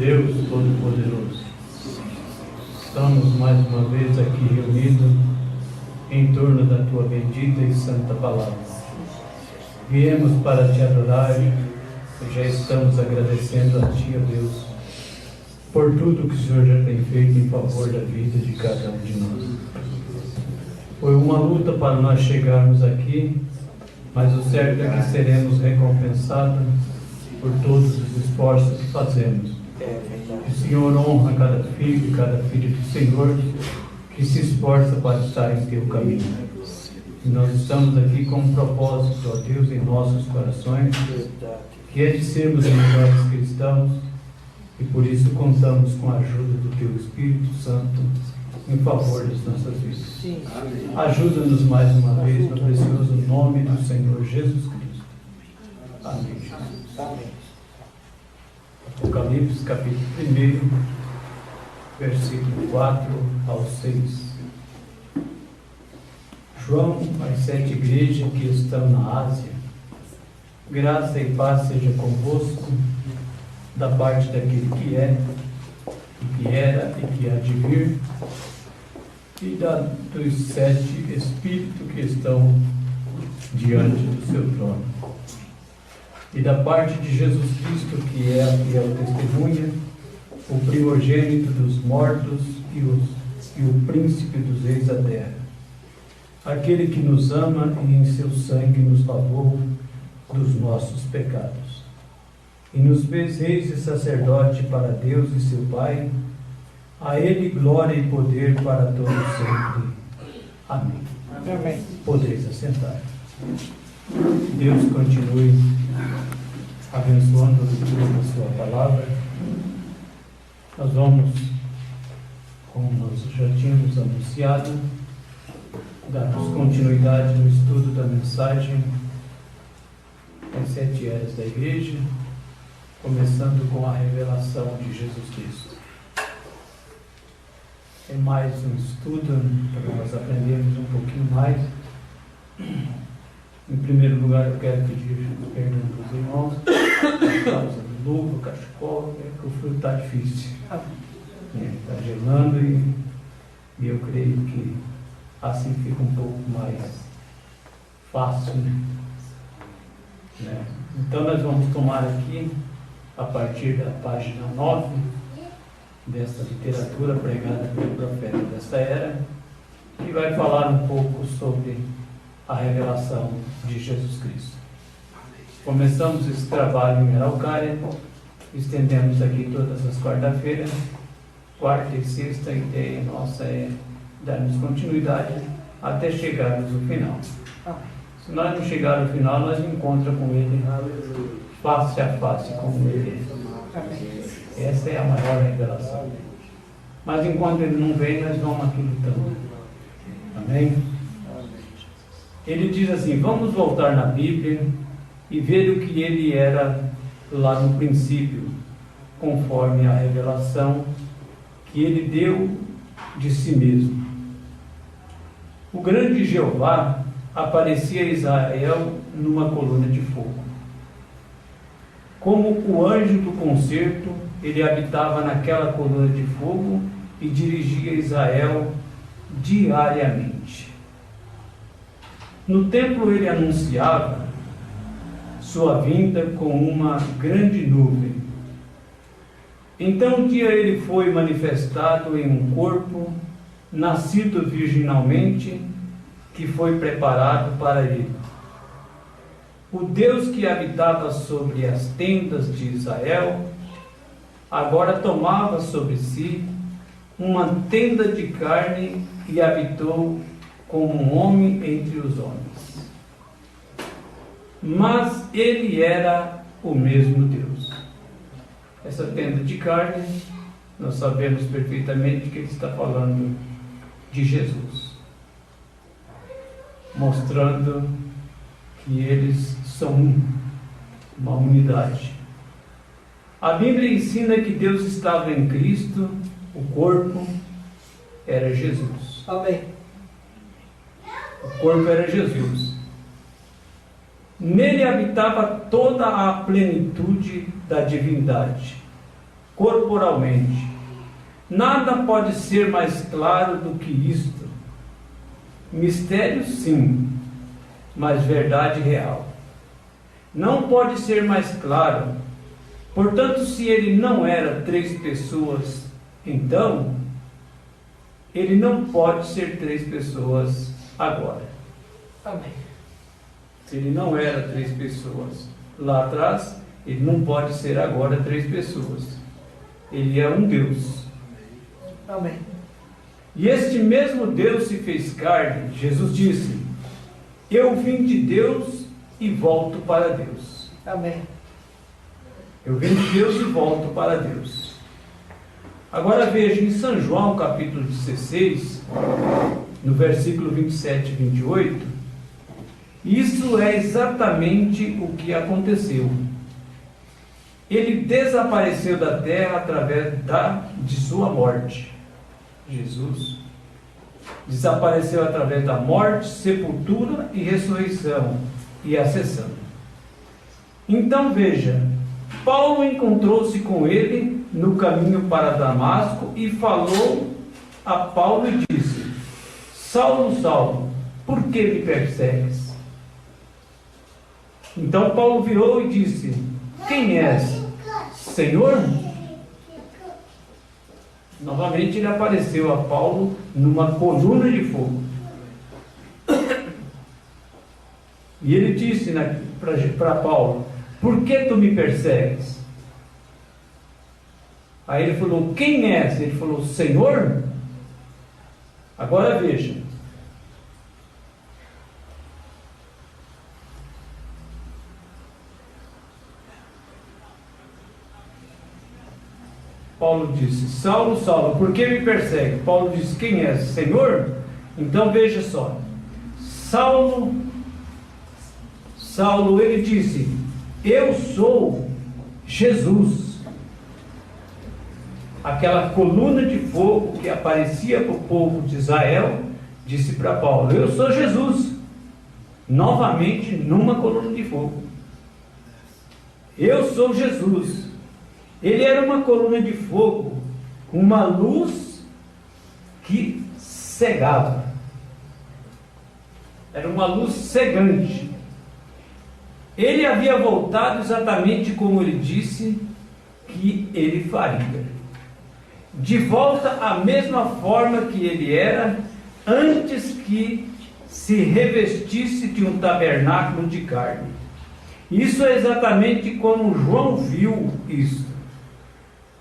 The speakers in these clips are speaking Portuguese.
Deus Todo-Poderoso, estamos mais uma vez aqui reunidos em torno da Tua bendita e santa palavra. Viemos para Te adorar e já estamos agradecendo a Ti, ó Deus, por tudo que o Senhor já tem feito em favor da vida de cada um de nós. Foi uma luta para nós chegarmos aqui, mas o certo é que seremos recompensados por todos os esforços que fazemos. O Senhor honra cada filho e cada filha do Senhor que se esforça para estar em Teu caminho. E nós estamos aqui com um propósito, ó Deus, em nossos corações, que é de sermos melhores cristãos, e por isso contamos com a ajuda do Teu Espírito Santo em favor das nossas vidas. Ajuda-nos mais uma vez no precioso nome do Senhor Jesus Cristo. Amém, Jesus. Amém. Apocalipse, capítulo 1, versículo 4 ao 6. João, às 7 igrejas que estão na Ásia, graça e paz seja convosco, da parte daquele que é, e que era, e que há de vir, e dos 7 Espíritos que estão diante do seu trono. E da parte de Jesus Cristo, que é a fiel testemunha, o primogênito dos mortos e o príncipe dos reis da terra, aquele que nos ama e em seu sangue nos lavou dos nossos pecados, e nos fez reis e sacerdote para Deus e seu Pai. A Ele glória e poder para todos sempre. Amém. Amém. Podeis assentar. Deus continue abençoando a leitura da sua palavra. Nós vamos, como nós já tínhamos anunciado, darmos continuidade no estudo da mensagem das 7 eras da igreja, começando com a revelação de Jesus Cristo. É mais um estudo para nós aprendermos um pouquinho mais. Em primeiro lugar, eu quero pedir perdão para os irmãos por causa do luva, cachecol, que o frio está difícil. Está gelando e eu creio que assim fica um pouco mais fácil. Né? Então, nós vamos tomar aqui, a partir da página 9, dessa literatura pregada pelo profeta desta era, que vai falar um pouco sobre a revelação de Jesus Cristo. Começamos esse trabalho em Araucária, estendemos aqui todas as quarta-feiras, quarta e sexta, a ideia nossa é darmos continuidade até chegarmos ao final. Se nós não chegar ao final, nós nos encontramos com Ele face a face com Ele. Essa é a maior revelação. Mas enquanto Ele não vem, nós vamos aqui lutando. Amém? Ele diz assim: vamos voltar na Bíblia e ver o que Ele era lá no princípio, conforme a revelação que Ele deu de si mesmo. O grande Jeová aparecia a Israel numa coluna de fogo. Como o anjo do concerto, ele habitava naquela coluna de fogo e dirigia Israel diariamente. No templo ele anunciava sua vinda com uma grande nuvem. Então um dia ele foi manifestado em um corpo, nascido virginalmente, que foi preparado para ele. O Deus que habitava sobre as tendas de Israel, agora tomava sobre si uma tenda de carne e habitou como um homem entre os homens. Mas ele era o mesmo Deus. Essa tenda de carne, nós sabemos perfeitamente que ele está falando de Jesus, mostrando que eles são uma unidade. A Bíblia ensina que Deus estava em Cristo, o corpo era Jesus. Amém. O corpo era Jesus. Nele habitava toda a plenitude da divindade. corporalmente. Nada pode ser mais claro do que isto. Mistério, sim, mas verdade real. Não pode ser mais claro. Portanto, se ele não era 3 pessoas, então ele não pode ser 3 pessoas agora. Amém. Se ele não era 3 pessoas lá atrás, ele não pode ser agora 3 pessoas. Ele é um Deus. Amém. E este mesmo Deus se fez carne. Jesus disse: eu vim de Deus e volto para Deus. Amém. Eu vim de Deus e volto para Deus. Agora veja, em São João capítulo 16, no versículo 27 e 28, isso é exatamente o que aconteceu. Ele desapareceu da terra através de sua morte. Jesus desapareceu através da morte, sepultura e ressurreição e ascensão. Então veja, Paulo encontrou-se com ele no caminho para Damasco e falou a Paulo e disse: Saulo, Saulo, por que me persegues? Então Paulo virou e disse: quem és, Senhor? Novamente ele apareceu a Paulo numa coluna de fogo. E ele disse para Paulo: por que tu me persegues? Aí ele falou: quem és? Ele falou: Senhor. Agora veja, Paulo disse: Saulo, Saulo, por que me persegue? Paulo disse: quem és, Senhor? Então veja só, Saulo, ele disse: eu sou Jesus. Aquela coluna de fogo que aparecia para o povo de Israel, disse para Paulo: eu sou Jesus. Novamente numa coluna de fogo. Eu sou Jesus. Ele era uma coluna de fogo, uma luz que cegava. Era uma luz cegante. Ele havia voltado exatamente como ele disse que ele faria. De volta à mesma forma que ele era antes que se revestisse de um tabernáculo de carne. Isso é exatamente como João viu isso.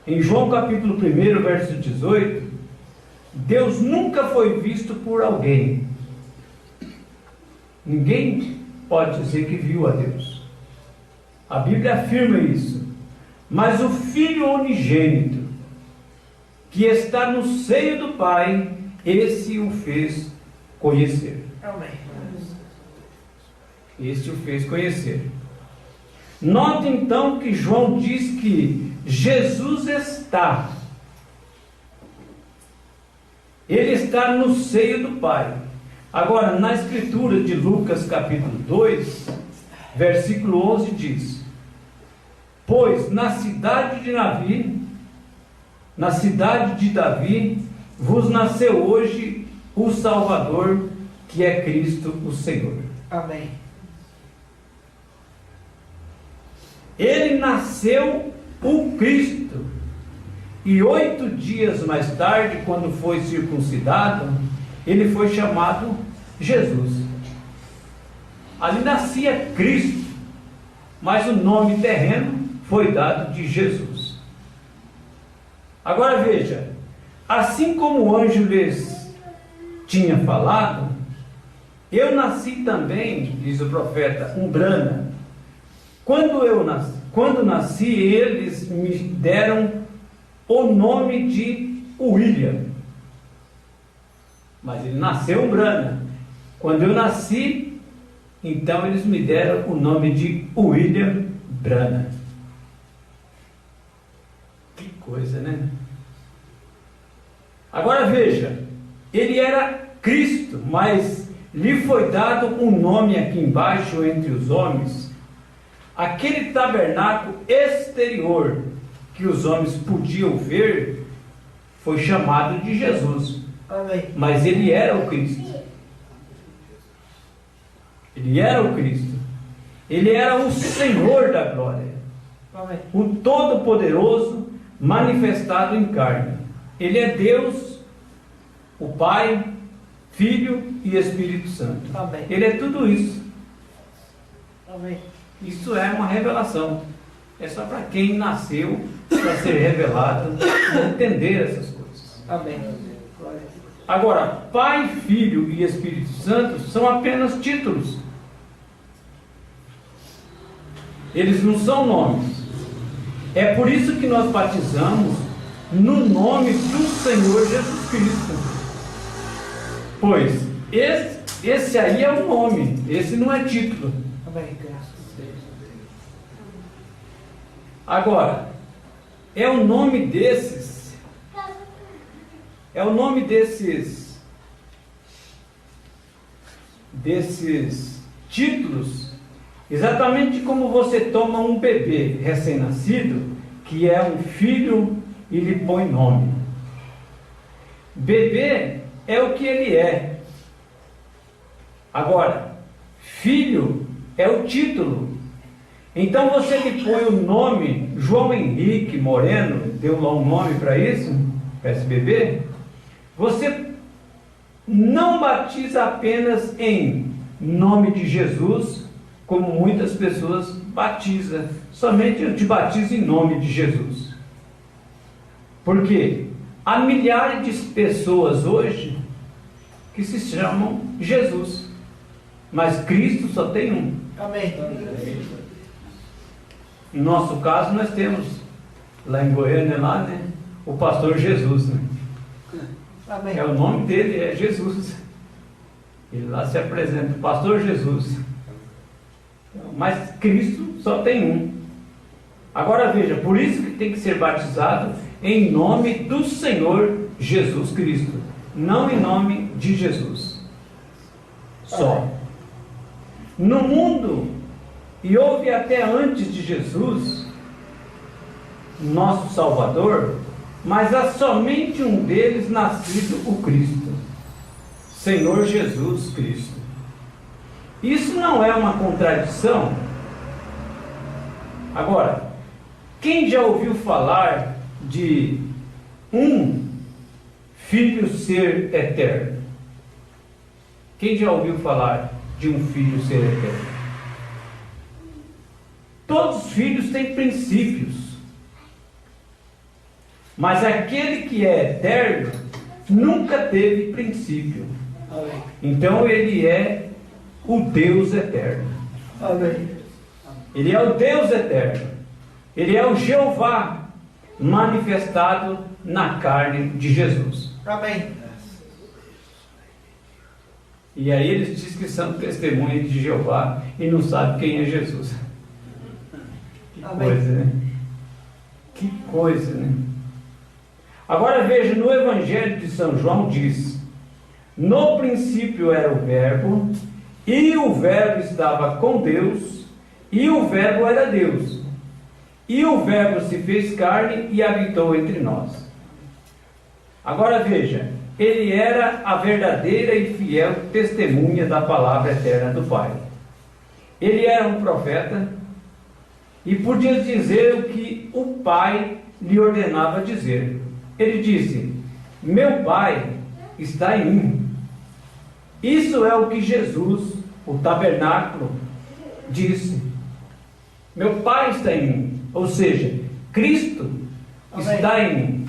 Em João capítulo 1, verso 18, Deus nunca foi visto por alguém. Ninguém pode dizer que viu a Deus. A Bíblia afirma isso. Mas o Filho unigênito, que está no seio do Pai, esse o fez conhecer. Amém. Esse o fez conhecer. Note então que João diz que Jesus está. Ele está no seio do Pai. Agora, na escritura de Lucas capítulo 2, versículo 11 diz: pois na cidade de Davi, vos nasceu hoje o Salvador, que é Cristo o Senhor. Amém. Ele nasceu o Cristo. E 8 dias mais tarde, quando foi circuncidado, ele foi chamado Jesus. Ali nascia Cristo, mas o nome terreno foi dado de Jesus. Agora veja, assim como o anjo lhes tinha falado, eu nasci também, diz o profeta, umbrana. Quando nasci, eles me deram o nome de William. Mas ele nasceu umbrana. Quando eu nasci, então eles me deram o nome de William Brana. Que coisa, né? Agora veja, ele era Cristo, mas lhe foi dado um nome aqui embaixo entre os homens, aquele tabernáculo exterior que os homens podiam ver foi chamado de Jesus. Amém. Mas ele era o Cristo. Ele era o Cristo. Ele era o Senhor da glória. Amém. O Todo-Poderoso manifestado em carne. Ele é Deus, o Pai, Filho e Espírito Santo. Amém. Ele é tudo isso. Amém. Isso é uma revelação. É só para quem nasceu para ser revelado e entender essas coisas. Amém. Glória a Deus. Agora, Pai, Filho e Espírito Santo são apenas títulos. Eles não são nomes. É por isso que nós batizamos no nome do Senhor Jesus Cristo. Pois esse aí é o nome, esse não é título. Amém. Graças a Deus. Agora, é o nome desses títulos, exatamente como você toma um bebê recém-nascido, que é um filho, e lhe põe nome. Bebê é o que ele é. Agora, filho é o título. Então você lhe põe o nome João Henrique Moreno, deu lá um nome para isso, para esse bebê. Você não batiza apenas em nome de Jesus, como muitas pessoas batizam. Somente eu te batizo em nome de Jesus. Porque há milhares de pessoas hoje que se chamam Jesus, mas Cristo só tem um. Amém. No nosso caso, nós temos lá em Goiânia, o pastor Jesus, né? Amém. O nome dele é Jesus. Ele lá se apresenta, pastor Jesus. Mas Cristo só tem um. Agora veja, por isso que tem que ser batizado em nome do Senhor Jesus Cristo, não em nome de Jesus. Só. No mundo, e houve até antes de Jesus, nosso Salvador, mas há somente um deles nascido, o Cristo, Senhor Jesus Cristo. Isso não é uma contradição? Agora, quem já ouviu falar de um Filho ser eterno? Quem já ouviu falar de um Filho ser eterno? Todos os filhos têm princípios, mas aquele que é eterno nunca teve princípio. Amém. Então ele é o Deus eterno. Amém. Ele é o Deus eterno. Ele é o Jeová manifestado na carne de Jesus. Amém. E aí eles dizem que são testemunhas de Jeová e não sabem quem é Jesus. Que Amém. coisa, né? Que coisa, né? Agora veja, no Evangelho de São João diz: no princípio era o Verbo, e o Verbo estava com Deus, e o Verbo era Deus. E o Verbo se fez carne e habitou entre nós. Agora veja, ele era a verdadeira e fiel testemunha da palavra eterna do Pai. Ele era um profeta e podia dizer o que o Pai lhe ordenava dizer. Ele disse: meu Pai está em mim. Isso é o que Jesus, o tabernáculo, disse. Meu Pai está em mim. Ou seja, Cristo Amém. está em mim.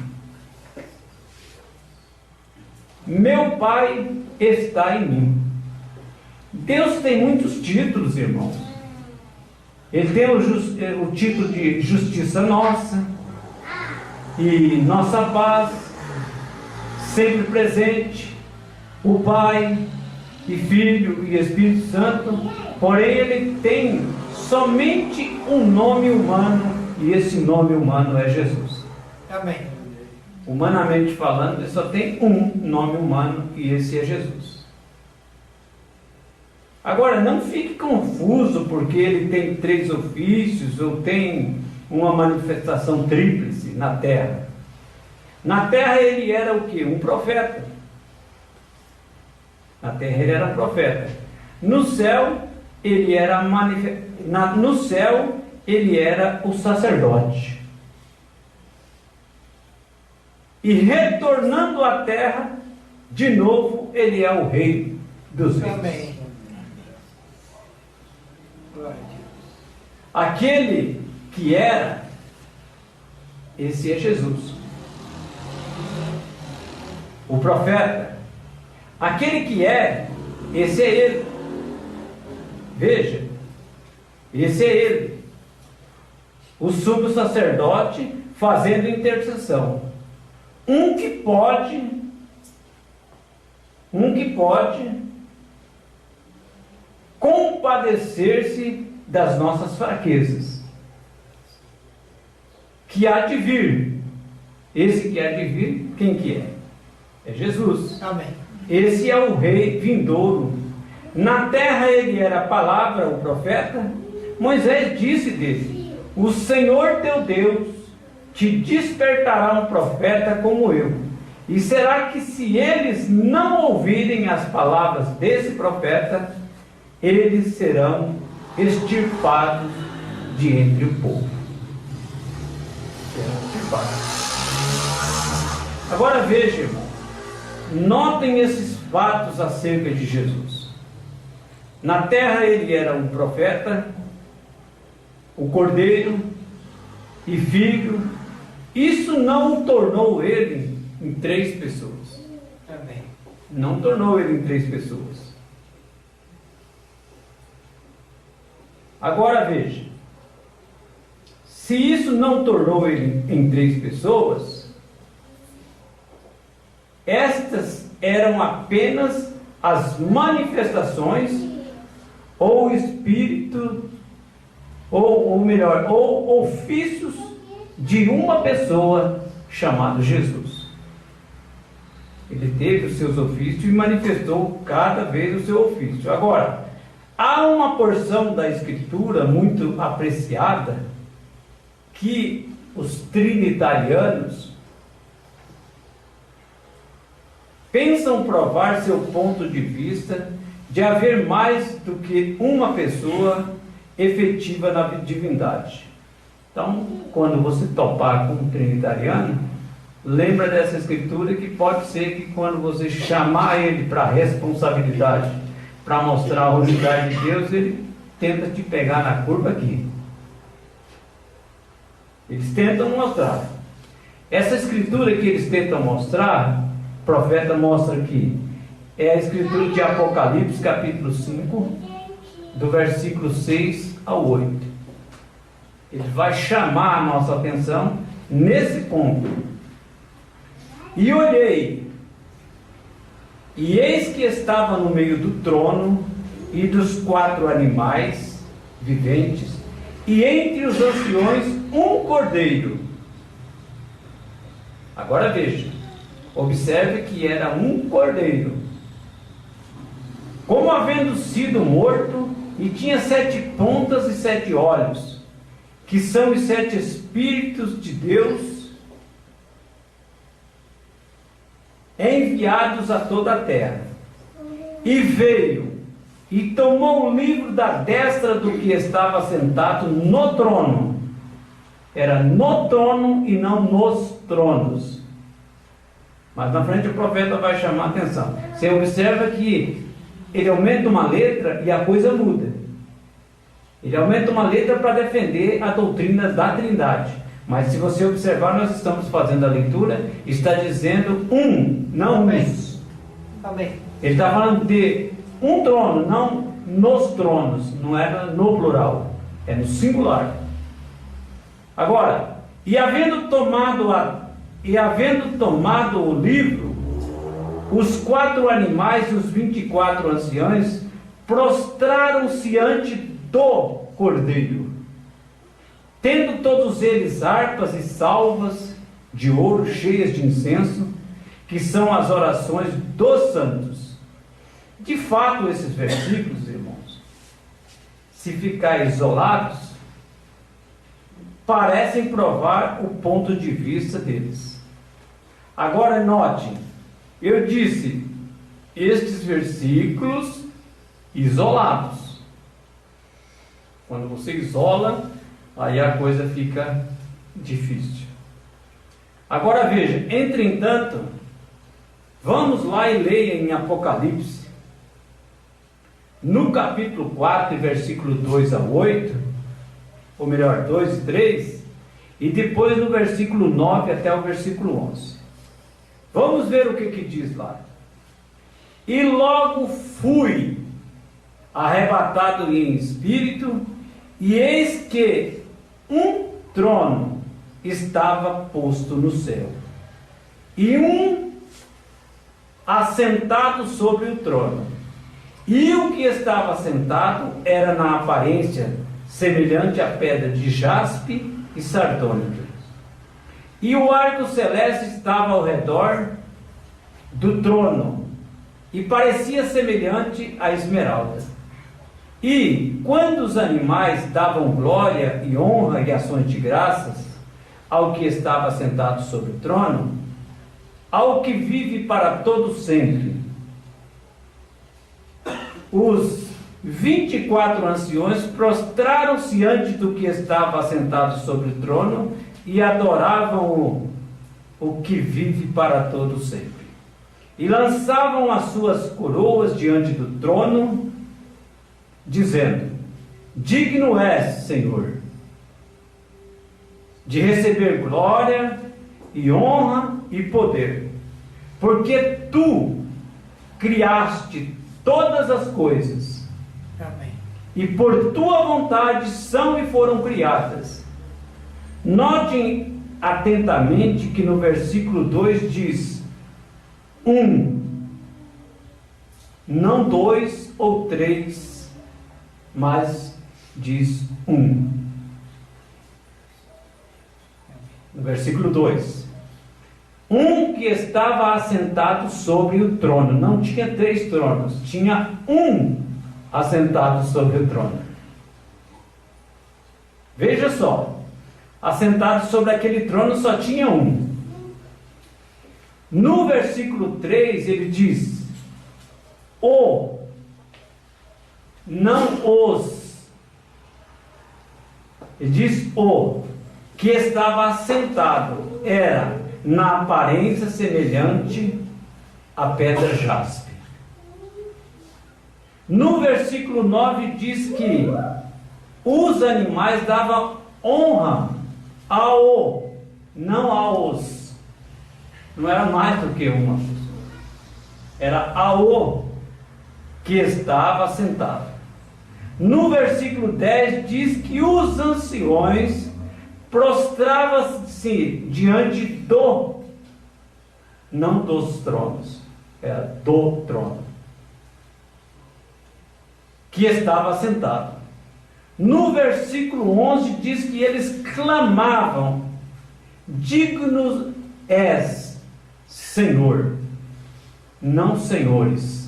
Meu Pai está em mim. Deus tem muitos títulos, irmãos. Ele tem o título de justiça nossa, e nossa paz, sempre presente, o Pai, e Filho e Espírito Santo. Porém ele tem somente um nome humano, e esse nome humano é Jesus. Amém. Humanamente falando, ele só tem um nome humano, e esse é Jesus. Agora, não fique confuso porque ele tem 3 ofícios, ou tem uma manifestação tríplice na terra. Na terra ele era o quê? Um profeta. Na terra ele era um profeta. No céu ele era no céu ele era o sacerdote. E retornando à terra, de novo ele é o rei dos reis. Amém. Glória a Deus. Aquele que era, esse é Jesus. O profeta, aquele que é, esse é ele. Veja, esse é ele. O sumo sacerdote fazendo intercessão. Um que pode compadecer-se das nossas fraquezas. Que há de vir. Esse que há de vir, quem que é? É Jesus. Amém. Esse é o rei vindouro. Na terra ele era a palavra, o profeta. Moisés disse dele: o Senhor teu Deus te despertará um profeta como eu. E será que se eles não ouvirem as palavras desse profeta, eles serão extirpados de entre o povo. Serão extirpados. Agora veja, irmão, notem esses fatos acerca de Jesus. Na terra ele era um profeta, o cordeiro e filho. Isso não o tornou ele em 3 pessoas. Amém. Não tornou ele em 3 pessoas. Agora veja, se isso não tornou ele em 3 pessoas, estas eram apenas as manifestações ou espírito, ou melhor, ou ofícios de uma pessoa chamada Jesus. Ele teve os seus ofícios e manifestou cada vez o seu ofício. Agora, há uma porção da Escritura muito apreciada que os trinitarianos pensam provar seu ponto de vista de haver mais do que uma pessoa efetiva na divindade. Então, quando você topar com um trinitariano, lembra dessa escritura, que pode ser que quando você chamar ele para a responsabilidade, para mostrar a unidade de Deus, ele tenta te pegar na curva aqui. Eles tentam mostrar. Essa escritura que eles tentam mostrar, o profeta mostra aqui, é a escritura de Apocalipse, capítulo 5, do versículo 6 ao 8. Ele vai chamar a nossa atenção nesse ponto. E olhei, e eis que estava no meio do trono e dos 4 animais viventes, e entre os anciões um cordeiro. Agora veja, observe que era um cordeiro, como havendo sido morto, e tinha 7 pontas e 7 olhos, que são os 7 Espíritos de Deus enviados a toda a terra. E veio e tomou o livro da destra do que estava sentado no trono. Era no trono e não nos tronos. Mas na frente o profeta vai chamar a atenção. Você observa que ele aumenta uma letra e a coisa muda. Ele aumenta uma letra para defender a doutrina da Trindade. Mas se você observar, nós estamos fazendo a leitura, está dizendo um, não uns. Amém. Ele está falando de um trono, não nos tronos, não é no plural, é no singular. Agora, e havendo tomado o livro, os 4 animais e os 24 anciãos prostraram-se ante do Cordeiro, tendo todos eles harpas e salvas de ouro cheias de incenso, que são as orações dos santos. De fato, esses versículos, irmãos, se ficar isolados, parecem provar o ponto de vista deles. Agora note, eu disse estes versículos isolados. Quando você isola, aí a coisa fica difícil. Agora veja, entretanto, vamos lá e leia em Apocalipse, no capítulo 4, versículo 2 a 8, ou melhor, 2 e 3, e depois no versículo 9 até o versículo 11. Vamos ver o que diz lá. E logo fui arrebatado em espírito, e eis que um trono estava posto no céu, e um assentado sobre o trono. E o que estava assentado era na aparência semelhante à pedra de jaspe e sardônica. E o arco celeste estava ao redor do trono, e parecia semelhante à esmeralda. E quando os animais davam glória e honra e ações de graças ao que estava sentado sobre o trono, ao que vive para todo sempre, os 24 anciões prostraram-se diante do que estava assentado sobre o trono e adoravam o que vive para todo sempre. E lançavam as suas coroas diante do trono, dizendo: digno és, Senhor, de receber glória e honra e poder, porque tu criaste todas as coisas. Amém. E por tua vontade são e foram criadas. Notem atentamente que no versículo 2 diz não 2 ou 3, mas diz no versículo 2, que estava assentado sobre o trono. Não tinha 3 tronos, tinha assentado sobre o trono. Veja só, assentado sobre aquele trono só tinha um. No versículo 3 ele diz: não os. Ele diz: que estava assentado era na aparência semelhante à pedra jaspe. No versículo 9 diz que os animais davam honra não aos. Não era mais do que uma pessoa, era ao que estava sentado. No versículo 10 diz que os anciões prostravam-se diante não dos tronos, era do trono, que estava sentado. No versículo 11 diz que eles clamavam: digno és, Senhor, não senhores.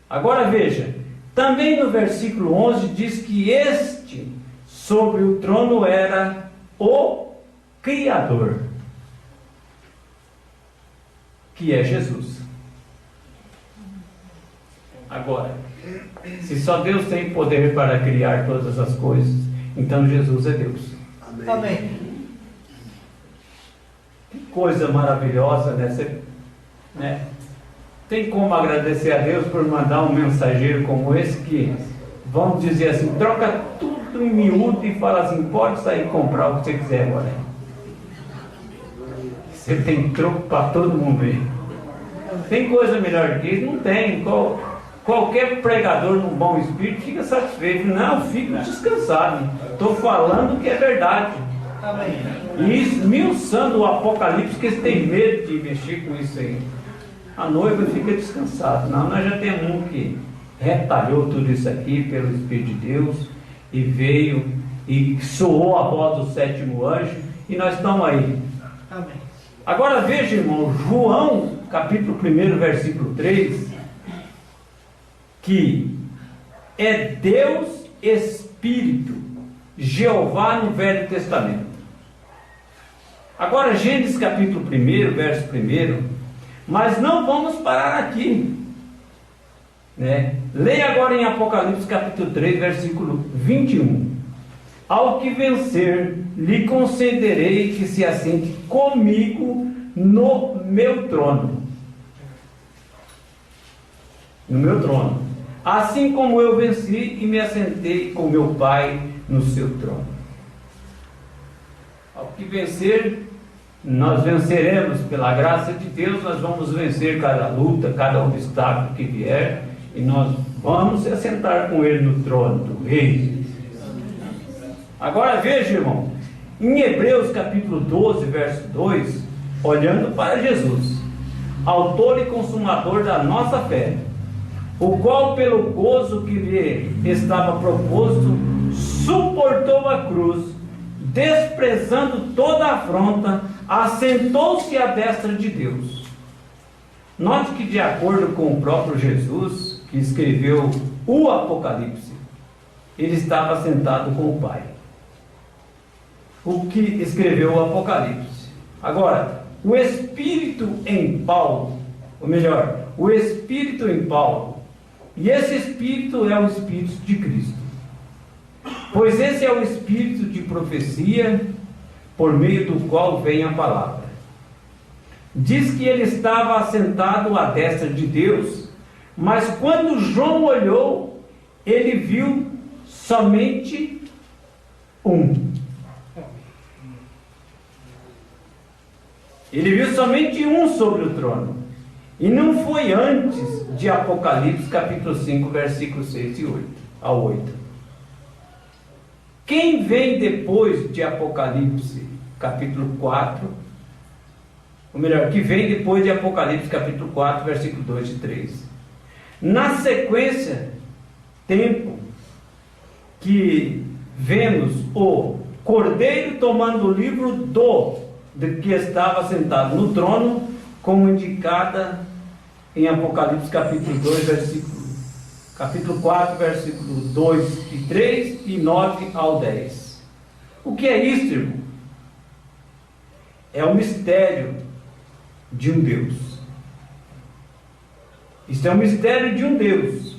Agora veja, também no versículo 11 diz que este sobre o trono era o Criador, que é Jesus. Agora, se só Deus tem poder para criar todas as coisas, então Jesus é Deus. Amém. Amém. Que coisa maravilhosa, né? Tem como agradecer a Deus por mandar um mensageiro como esse, que, vamos dizer assim, troca tudo em miúdo e fala assim: pode sair e comprar o que você quiser agora. Você tem troco para todo mundo aí. Tem coisa melhor do que isso? Não tem. Qualquer pregador num bom espírito fica satisfeito. Não, fico descansado. Estou falando que é verdade. Amém. E esmiuçando o Apocalipse, que eles têm medo de mexer com isso aí. A noiva fica descansada. Não, nós já temos um que retalhou tudo isso aqui pelo Espírito de Deus, e veio e soou a voz do 7º anjo, e nós estamos aí. Amém. Agora veja, irmão, João capítulo 1, versículo 3, que é Deus Espírito Espírito, Jeová no Velho Testamento. Agora, Gênesis capítulo 1, verso 1, mas não vamos parar aqui, né? Leia agora em Apocalipse capítulo 3, versículo 21. Ao que vencer, lhe concederei que se assente comigo no meu trono. No meu trono. Assim como eu venci e me assentei com meu Pai no seu trono. Ao que vencer, nós venceremos pela graça de Deus. Nós vamos vencer cada luta, cada obstáculo que vier, e nós vamos se assentar com Ele no trono do Rei. Agora veja, irmão, em Hebreus capítulo 12, verso 2, olhando para Jesus, autor e consumador da nossa fé, o qual pelo gozo que lhe estava proposto, suportou a cruz, desprezando toda a afronta, assentou-se à destra de Deus. Note que, de acordo com o próprio Jesus, que escreveu o Apocalipse, ele estava sentado com o Pai. O que escreveu o Apocalipse. Agora, o Espírito em Paulo, ou melhor, o Espírito em Paulo, e esse Espírito é o Espírito de Cristo, pois esse é o Espírito de profecia, por meio do qual vem a palavra. Diz que ele estava assentado à destra de Deus, mas quando João olhou, ele viu somente um. Ele viu somente um sobre o trono. E não foi antes de Apocalipse capítulo 5, versículos 6 e 8, ao 8. Quem vem depois de Apocalipse capítulo 4, ou melhor, que vem depois de Apocalipse capítulo 4, versículo 2 e 3. Na sequência, tempo que vemos o Cordeiro tomando o livro de que estava sentado no trono, como indicada em Apocalipse capítulo 2, capítulo 4, versículo 2 e 3 e 9 ao 10. O que é isso, irmão? É o mistério de um Deus. Isto é um mistério de um Deus.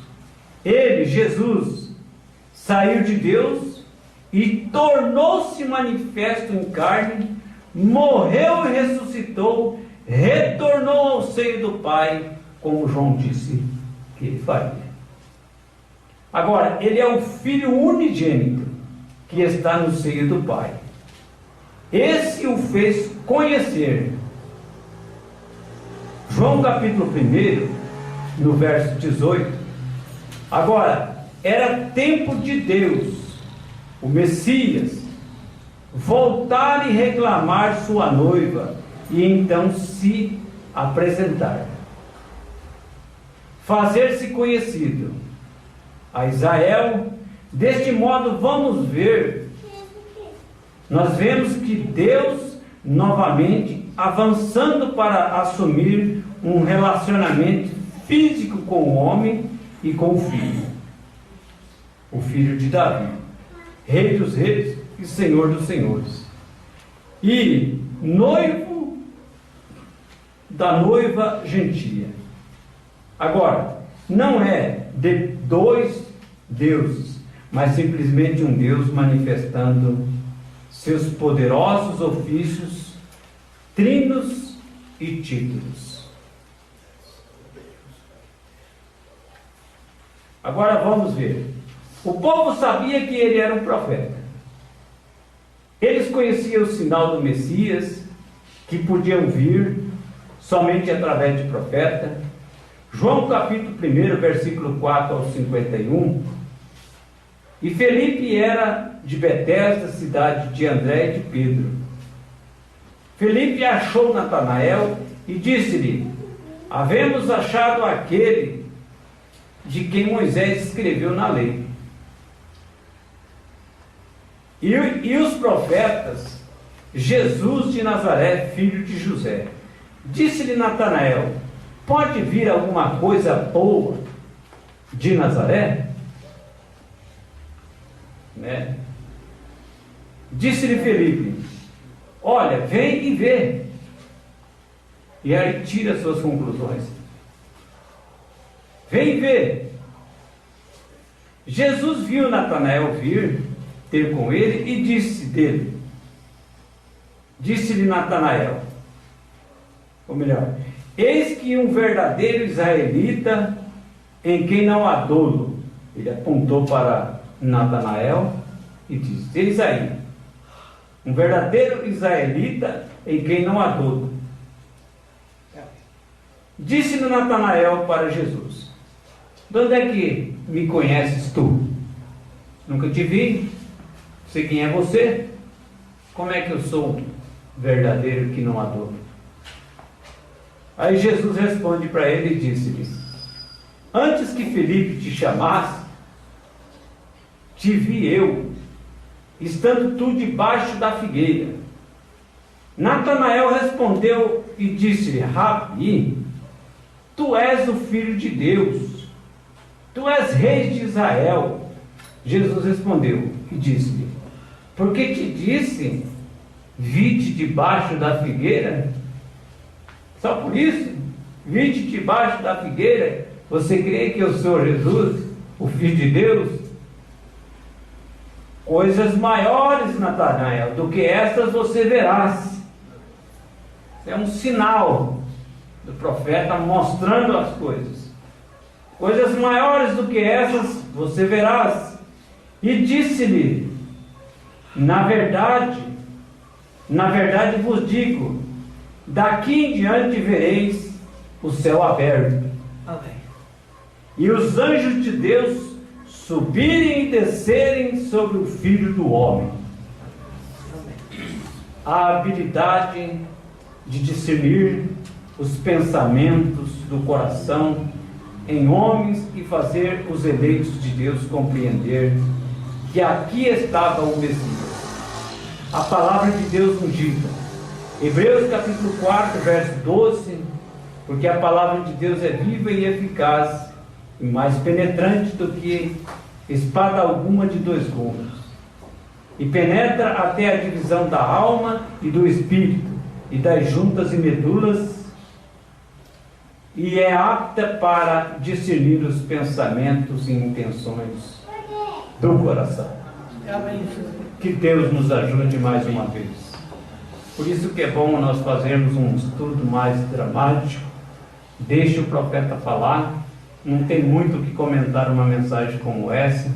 Ele, Jesus, saiu de Deus e tornou-se manifesto em carne, morreu e ressuscitou, retornou ao seio do Pai, como João disse que ele faria. Agora, ele é o Filho unigênito que está no seio do Pai. Esse o fez conhecer. João capítulo 1, no verso 18. Agora, era tempo de Deus, o Messias, voltar e reclamar sua noiva, e então se apresentar, fazer-se conhecido a Israel. Deste modo nós vemos que Deus novamente avançando para assumir um relacionamento físico com o homem e com o filho de Davi, Rei dos Reis e Senhor dos Senhores, e noivo da noiva gentia. Agora, não é de dois deuses, mas simplesmente um Deus manifestando seus poderosos ofícios, trinos e títulos. Agora vamos ver. O povo sabia que ele era um profeta. Eles conheciam o sinal do Messias, que podiam vir somente através de profeta. João capítulo 1, versículo 4 ao 51. E Felipe era de Betesda, cidade de André e de Pedro. Felipe achou Natanael e disse-lhe: havemos achado aquele de quem Moisés escreveu na lei, e os profetas, Jesus de Nazaré, filho de José. Disse-lhe Natanael: pode vir alguma coisa boa de Nazaré? né? Disse-lhe Felipe: olha, vem e vê. E aí tira suas conclusões. Vem e vê. Jesus viu Natanael vir ter com ele e disse-lhe Natanael, ou melhor, eis que um verdadeiro israelita em quem não há dolo. Ele apontou para Natanael e disse: eis aí, um verdadeiro israelita em quem não há dolo. Disse-lhe Natanael para Jesus: de onde é que me conheces tu? Nunca te vi, sei quem é você. Como é que eu sou verdadeiro que não há dolo? Aí Jesus responde para ele e disse-lhe: antes que Felipe te chamasse, te vi eu, estando tu debaixo da figueira. Natanael respondeu e disse-lhe: Rabi, tu és o Filho de Deus, tu és rei de Israel. Jesus respondeu e disse-lhe: porque te disse, vi-te debaixo da figueira? Só por isso, vi-te debaixo da figueira, você crê que eu sou Jesus, o Filho de Deus? Coisas maiores, Natanael, do que estas você verás. Isso é um sinal do profeta mostrando as coisas. Coisas maiores do que essas você verás. E disse-lhe: na verdade vos digo, daqui em diante vereis o céu aberto. Amém. E os anjos de Deus subirem e descerem sobre o Filho do Homem. A habilidade de discernir os pensamentos do coração em homens e fazer os eleitos de Deus compreender que aqui estava o Messias. A palavra de Deus ungida. Hebreus capítulo 4, verso 12, porque a palavra de Deus é viva e eficaz, e mais penetrante do que espada alguma de dois gumes, e penetra até a divisão da alma e do espírito, e das juntas e medulas, e é apta para discernir os pensamentos e intenções do coração. Amém. Que Deus nos ajude mais uma vez. Por isso que é bom nós fazermos um estudo mais dramático. Deixe o profeta falar. Não tem muito o que comentar uma mensagem como essa.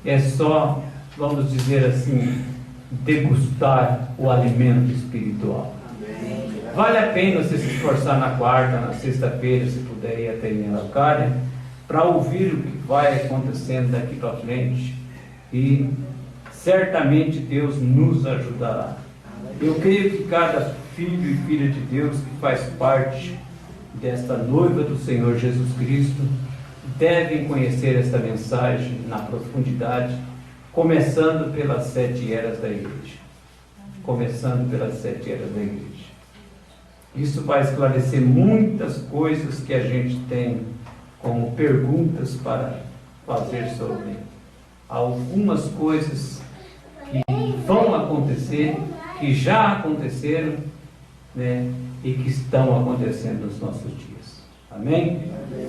É só, vamos dizer assim, degustar o alimento espiritual. Vale a pena você se esforçar na quarta, na sexta-feira, se puder ir até em Araucária, para ouvir o que vai acontecendo daqui para frente. E certamente Deus nos ajudará. Eu creio que cada filho e filha de Deus que faz parte desta noiva do Senhor Jesus Cristo devem conhecer esta mensagem na profundidade, começando pelas 7 eras da igreja. Começando pelas 7 eras da igreja. Isso vai esclarecer muitas coisas que a gente tem como perguntas para fazer sobre. Algumas coisas que vão acontecer, que já aconteceram, né, e que estão acontecendo nos nossos dias. Amém? Amém.